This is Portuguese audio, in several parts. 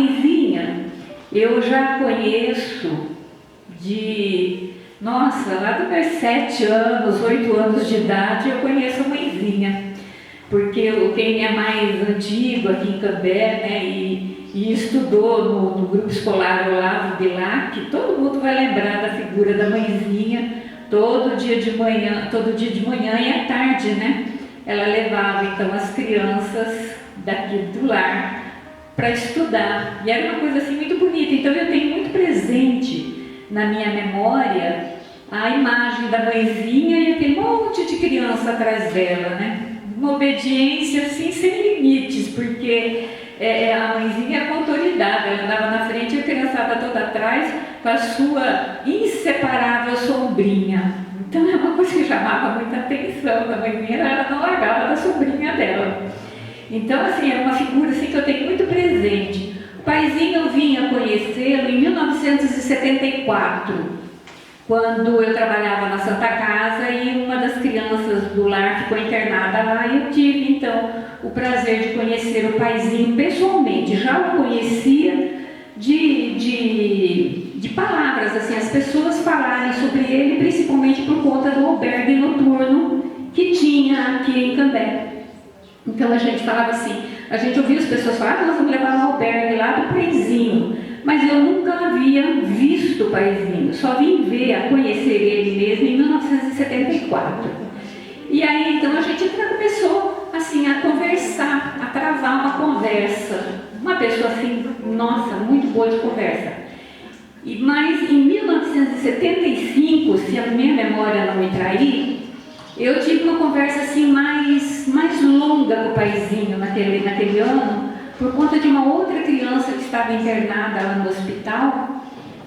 mãezinha, eu já conheço nossa, lá dos meus 7 anos, 8 anos de idade, eu conheço a mãezinha. Porque quem é mais antigo aqui em Cambé, né, e estudou no grupo escolar Olavo Bilac, todo mundo vai lembrar da figura da mãezinha, todo dia de manhã e à tarde, né? Ela levava então as crianças daqui do lar para estudar. E era uma coisa assim muito bonita. Então eu tenho muito presente na minha memória a imagem da mãezinha e aquele monte de criança atrás dela, né? Uma obediência assim sem limites, porque a mãezinha era com autoridade, ela andava na frente e a criançada toda atrás com a sua inseparável sombrinha. Então é uma coisa que chamava muita atenção da mãezinha, ela não largava da sobrinha dela. Então assim, era uma figura assim, que eu tenho muito presente. O paizinho eu vim a conhecê-lo em 1974, quando eu trabalhava na Santa Casa e uma das crianças do lar ficou internada lá, e eu tive então o prazer de conhecer o paizinho pessoalmente. Já o conhecia de palavras, assim, as pessoas falarem sobre ele, principalmente por conta do albergue noturno que tinha aqui em Cambé. Então a gente falava assim, a gente ouvia as pessoas falar, nós vamos levar um albergue lá do paizinho, mas eu nunca havia visto o paizinho, só vim conhecer ele mesmo em 1974. E aí então a gente começou assim a conversar, a travar uma conversa, uma pessoa assim, nossa, muito boa de conversa. Mas em 1975, se a minha memória não me trair, eu tive uma conversa assim mais longa com o paizinho naquele ano, por conta de uma outra criança que estava internada lá no hospital.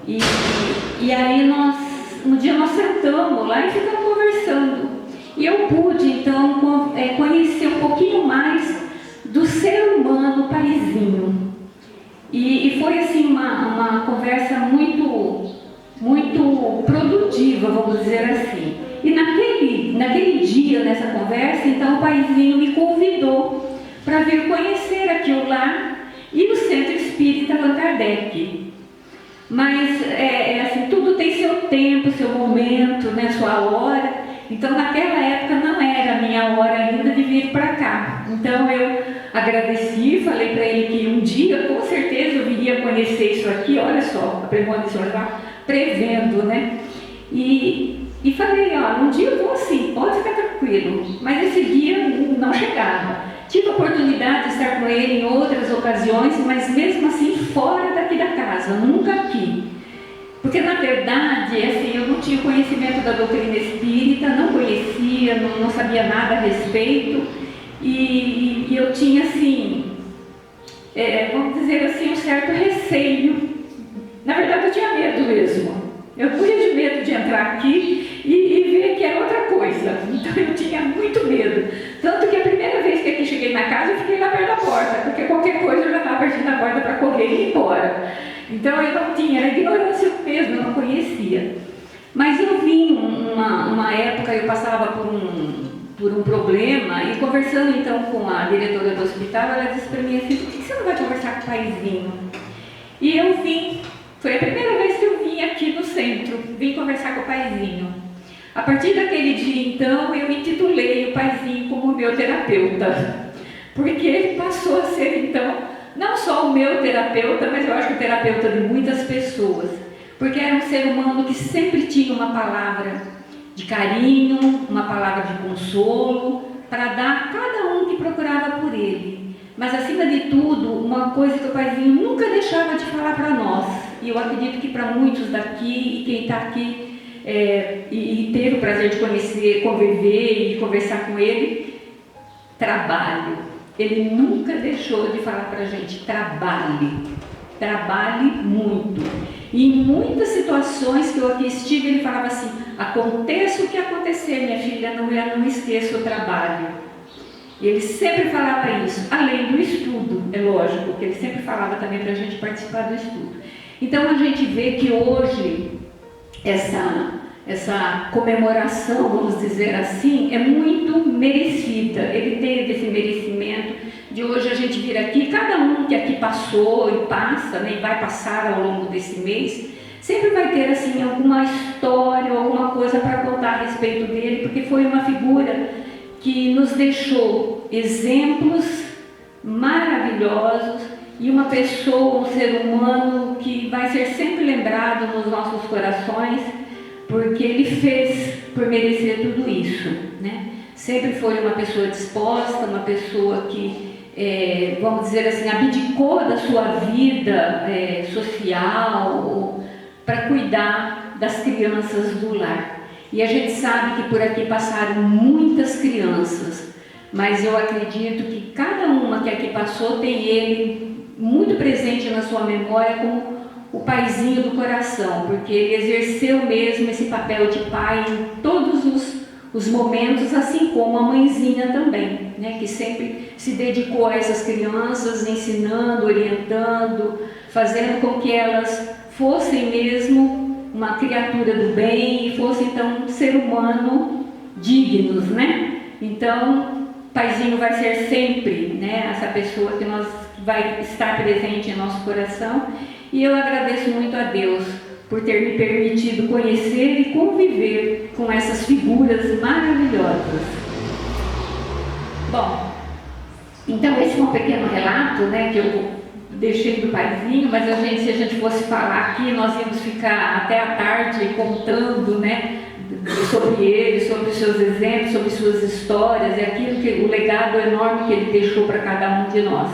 E aí um dia nós sentamos lá e ficamos conversando. E eu pude então conhecer um pouquinho mais do ser humano paizinho. E foi assim uma conversa muito produtiva, vamos dizer assim. E naquele dia, nessa conversa, então o paizinho me convidou para vir conhecer aqui o lar e o Centro Espírita Allan Kardec. Mas assim, tudo tem seu tempo, seu momento, né, sua hora. Então naquela época não era a minha hora ainda de vir para cá. Então eu agradeci, falei para ele que um dia com certeza eu viria conhecer isso aqui. Olha só, a premonição já prevendo, né? E falei, ó, um dia eu vou sim, pode ficar tranquilo. Mas esse dia não chegava. Tive a oportunidade de estar com ele em outras ocasiões, mas mesmo assim fora daqui da casa, nunca aqui. Porque na verdade, assim, eu não tinha conhecimento da doutrina espírita, não conhecia, não sabia nada a respeito, e eu tinha assim, vamos dizer assim, um certo receio. Na verdade eu tinha medo mesmo. Eu morria de medo de entrar aqui e ver que era outra coisa. Então eu tinha muito medo. Tanto que a primeira vez que aqui cheguei na casa, eu fiquei lá perto da porta, porque qualquer coisa eu já estava partindo da porta para correr e ir embora. Então eu não tinha, era ignorância mesmo, eu não conhecia. Mas eu vim uma época, eu passava por um problema, e conversando então com a diretora do hospital, ela disse para mim assim, por que você não vai conversar com o paizinho? E eu vim. Foi a primeira vez que eu vim aqui no centro, vim conversar com o paizinho. A partir daquele dia, então, eu intitulei o paizinho como meu terapeuta, porque ele passou a ser, então, não só o meu terapeuta, mas eu acho que o terapeuta de muitas pessoas, porque era um ser humano que sempre tinha uma palavra de carinho, uma palavra de consolo, para dar a cada um que procurava por ele. Mas, acima de tudo, uma coisa que o paizinho nunca deixava de falar para nós, e eu acredito que para muitos daqui, e quem está aqui e teve o prazer de conhecer, conviver e conversar com ele, trabalho. Ele nunca deixou de falar para a gente, trabalhe muito. E em muitas situações que eu aqui estive, ele falava assim, aconteça o que acontecer, minha filha, não esqueça o trabalho. E ele sempre falava isso, além do estudo, é lógico, que ele sempre falava também para a gente participar do estudo. Então a gente vê que hoje essa comemoração, vamos dizer assim, é muito merecida. Ele teve esse merecimento de hoje a gente vir aqui, cada um que aqui passou e passa, né, e vai passar ao longo desse mês, sempre vai ter assim alguma história, alguma coisa para contar a respeito dele, porque foi uma figura que nos deixou exemplos maravilhosos e uma pessoa, um ser humano que vai ser sempre lembrado nos nossos corações, porque ele fez por merecer tudo isso, né? Sempre foi uma pessoa disposta, uma pessoa que, vamos dizer assim, abdicou da sua vida social para cuidar das crianças do lar. E a gente sabe que por aqui passaram muitas crianças, mas eu acredito que cada uma que aqui passou tem ele muito presente na sua memória como o paizinho do coração, porque ele exerceu mesmo esse papel de pai em todos os momentos, assim como a mãezinha também, né, que sempre se dedicou a essas crianças, ensinando, orientando, fazendo com que elas fossem mesmo uma criatura do bem e fossem então um ser humano dignos, né? Então, paizinho vai ser sempre, né, essa pessoa que vai estar presente em nosso coração, e eu agradeço muito a Deus por ter me permitido conhecer e conviver com essas figuras maravilhosas. Bom, então esse é um pequeno relato, né, que eu deixei do paizinho, mas se a gente fosse falar aqui, nós íamos ficar até a tarde contando, né, sobre ele, sobre os seus exemplos, sobre suas histórias, e aquilo o legado enorme que ele deixou para cada um de nós.